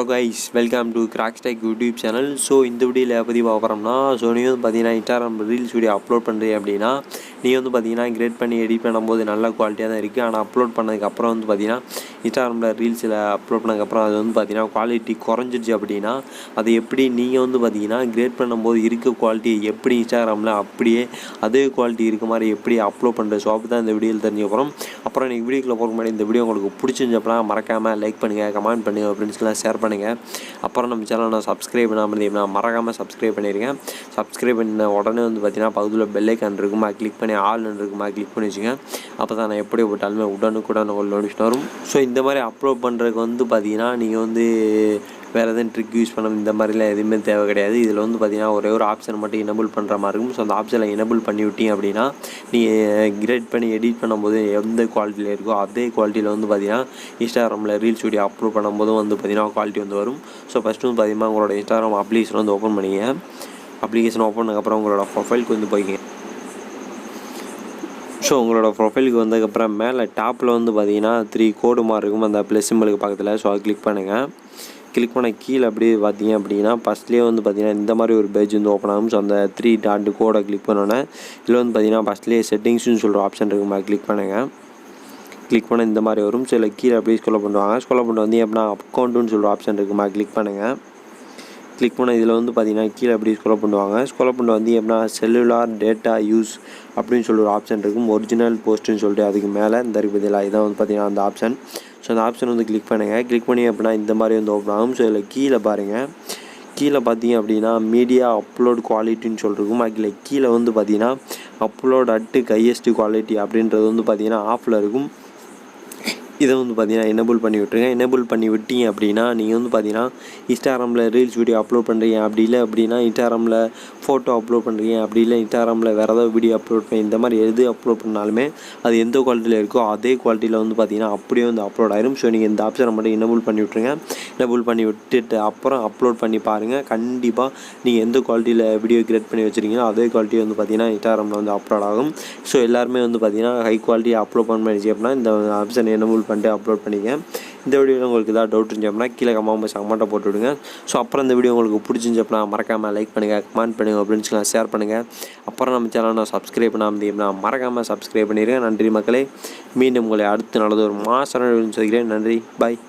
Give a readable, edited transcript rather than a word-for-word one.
guys, welcome to Crackz Tech YouTube channel. So இந்த வீடியோல பத்தி பார்க்கறோம்னா நீ வந்து பாத்தீங்கன்னா Instagram Reels வீடியோ அப்லோட் பண்றீங்க அப்படினா நீ வந்து பாத்தீங்கன்னா கிரேட் பண்ணி எடிட் பண்ணும்போது நல்ல குவாலிட்டியா தான் இருக்கு. ஆனா அப்லோட் பண்ணதுக்கு அப்புறம் வந்து பாத்தீங்கன்னா Instagramல Reelsல அப்லோட் பண்ணதுக்கு அப்புறம் அது வந்து பாத்தீங்கன்னா குவாலிட்டி குறைஞ்சிருச்சு அப்படினா அது எப்படி நீங்க வந்து பாத்தீங்கன்னா கிரேட் பண்ணும்போது இருக்க குவாலிட்டி எப்படி Instagramல அப்படியே அதே குவாலிட்டி இருக்க மாதிரி எப்படி அப்லோட் பண்றது சோ அப்பதான் இந்த வீடியோல தெரிஞ்சுக்க போறோம். அப்புறம் நீங்க வீடியோக்குள்ள போக முன்னாடி இந்த வீடியோ உங்களுக்கு பிடிச்சிருந்தா மறக்காம லைக் பண்ணுங்க, கமெண்ட் பண்ணுங்க, ஃப்ரெண்ட்ஸ்க்குலாம் ஷேர் பண்ணுங்க. அப்புறம் நம்ம சேனலை சப்ஸ்கிரைப் பண்ணாம இருந்தீங்கன்னா மறக்காம சப்ஸ்கிரைப் பண்ணிருங்க. சப்ஸ்கிரைப் பண்ண உடனே வந்து பாத்தீங்கன்னா பக்கத்துல பெல் ஐகான் இருக்குமா கிளிக் பண்ணி ஆல் இருக்குமா கிளிக் பண்ணி வச்சுங்க. அப்பதான் நான் எப்படி போட்டாலுமே உடனுக்குடன் உங்களுக்கு நோட்டிஃபிகேஷன் வரும். ஸோ இந்த மாதிரி அப்லோட் பண்ணுறதுக்கு வந்து பார்த்தீங்கன்னா நீங்கள் வந்து வேறு எதுவும் ட்ரிக் யூஸ் பண்ணணும் இந்த மாதிரிலாம் எதுவுமே தேவை கிடையாது. இதில் வந்து பார்த்தீங்கன்னா ஒரே ஒரு ஆப்ஷன் மட்டும் எனேபிள் பண்ணுற மாதிரி இருக்கும். ஸோ அந்த ஆப்ஷனில் எனேபிள் பண்ணி விட்டீங்க அப்படின்னா நீங்கள் கிரேட் பண்ணி எடிட் பண்ணும்போது எந்த குவாலிட்டியில் இருக்கோ அதே குவாலிட்டியில் வந்து பார்த்தீங்கன்னா இன்ஸ்டாகிராமில் ரீல்ஸ் வீடியோ அப்லோட் பண்ணும்போதும் வந்து பார்த்தீங்கன்னா குவாலிட்டி வந்து வரும். ஸோ ஃபஸ்ட்டு வந்து பார்த்தீங்கன்னா உங்களோட இன்ஸ்டாகிராம் அப்ளிகேஷன் வந்து ஓப்பன் பண்ணிங்க. அப்ளிகேஷன் ஓப்பன் பண்ணதுக்கப்புறம் உங்களோட ப்ரொஃபைலுக்கு வந்து போய்க்கிங்க. ஸோ உங்களோட ப்ரொஃபைலுக்கு வந்ததுக்கப்புறம் மேலே டாப்பில் வந்து பார்த்தீங்கன்னா 3 கோடு மாதிரி இருக்கும் அந்த ப்ளஸ் சிம்பிளுக்கு பக்கத்தில். ஸோ அதை கிளிக் பண்ணுங்கள். கிளிக் பண்ண கீழே அப்படியே பார்த்தீங்க அப்படின்னா ஃபஸ்ட்லேயே வந்து பார்த்தீங்கன்னா இந்த மாதிரி ஒரு பேஜ் வந்து ஓப்பன் ஆகும். ஸோ அந்த 3 டாட் கோடை கிளிக் பண்ணோன்னே இதில் வந்து பார்த்தீங்கன்னா ஃபஸ்ட்லேயே செட்டிங்ஸ்னு சொல்கிற ஆப்ஷன் இருக்குமா கிளிக் பண்ணுங்கள். கிளிக் பண்ண இந்த மாதிரி வரும். ஸோ இல்லை கீழே அப்படியே ஸ்க்ரோல் பண்ணுவாங்க. ஸ்க்ரோல் பண்ணிட்டு வந்து எப்படின்னா அக்கௌண்ட்டுன்னு சொல்கிற ஆப்ஷன் இருக்குமா கிளிக் பண்ணுங்கள். கிளிக் பண்ண இதில் வந்து பார்த்தீங்கன்னா கீழே அப்படி ஸ்க்ரோல் பண்ணுவாங்க. ஸ்க்ரோல் பண்ணிட்டு வந்து எப்படின்னா செல்லுலார் டேட்டா யூஸ் அப்படின்னு சொல்லி ஒரு ஆப்ஷன் இருக்கும். ஒரிஜினல் போஸ்ட்டுன்னு சொல்லிட்டு அதுக்கு மேலே இந்த இருக்குது பதிலாக இதான் வந்து பார்த்தீங்கன்னா அந்த ஆப்ஷன். ஸோ அந்த ஆப்ஷன் வந்து கிளிக் பண்ணுங்கள். கிளிக் பண்ணி அப்படின்னா இந்த மாதிரி வந்து ஓப்பன் ஆகும். ஸோ இதில் கீழே பாருங்கள். கீழே பார்த்தீங்க அப்படின்னா மீடியா அப்லோட் குவாலிட்டின்னு சொல்லிருக்கும். அதில் கீழே வந்து பார்த்தீங்கன்னா அப்லோட் அட் ஹையஸ்ட் குவாலிட்டி அப்படின்றது வந்து பார்த்தீங்கன்னா ஆஃபில் இருக்கும். இதை வந்து பார்த்தீங்கன்னா எனேபிள் பண்ணி விட்டுருங்க. எனேபிள் பண்ணி விட்டீங்க அப்படின்னா நீங்கள் வந்து பார்த்தீங்கன்னா இன்ஸ்டாகிராமில் ரீல்ஸ் வீடியோ அப்லோட் பண்ணுறீங்க அப்படி இல்லை அப்படின்னா இன்ஸ்டாகிராமில் ஃபோட்டோ அப்லோட் பண்ணுறீங்க அப்படி இல்லை இன்ஸ்டாகிராமில் வேறு ஏதாவது வீடியோ அப்லோட் பண்ணி இந்த மாதிரி எது அப்லோட் பண்ணாலுமே அது எந்த குவாலிட்டியில் இருக்கோ அதே குவாலிட்டியில் வந்து பார்த்தீங்கன்னா அப்படியே வந்து அப்லோட் ஆயிரும். ஸோ நீங்கள் இந்த ஆப்ஷனை மட்டும் எனேபிள் பண்ணி விட்டுருங்க. எனேபிள் பண்ணி விட்டுட்டு அப்புறம் அப்லோட் பண்ணி பாருங்கள். கண்டிப்பாக நீங்கள் எந்த குவாலிட்டியில் வீடியோ கிரியேட் பண்ணி வச்சுருக்கீங்களோ அதே குவாலிட்டி வந்து பார்த்தீங்கன்னா இன்ஸ்டாகிராமில் வந்து அப்லோட் ஆகும். ஸோ எல்லாருமே வந்து பார்த்தீங்கன்னா ஹை குவாலிட்டி அப்லோட் பண்ணிச்சு அப்படின்னா இந்த ஆப்ஷன் எனேபிள் பண்ணிட்டு அப்லோட் பண்ணிக்க. இந்த வீடியோவில் உங்களுக்கு ஏதாவது டவுட் இருந்துச்சு அப்படின்னா கீழே கமெண்ட்டை போட்டு விடுங்க. ஸோ அப்புறம் இந்த வீடியோ உங்களுக்கு பிடிச்சிருந்துச்சு அப்படின்னா மறக்காமல் லைக் பண்ணுங்கள், கமெண்ட் பண்ணுங்கள், ஃப்ரெண்ட்ஸ்க்குலாம் ஷேர் பண்ணுங்கள். அப்புறம் நம்ம சேனலை சப்ஸ்கிரைப் பண்ணாமல் இருந்தீங்கன்னா மறக்காமல் சப்ஸ்கிரைப் பண்ணிடுங்க. நன்றி மக்களே. மீண்டும் உங்களை அடுத்து நல்லது ஒரு மாதம் சொல்கிறேன். நன்றி, பாய்.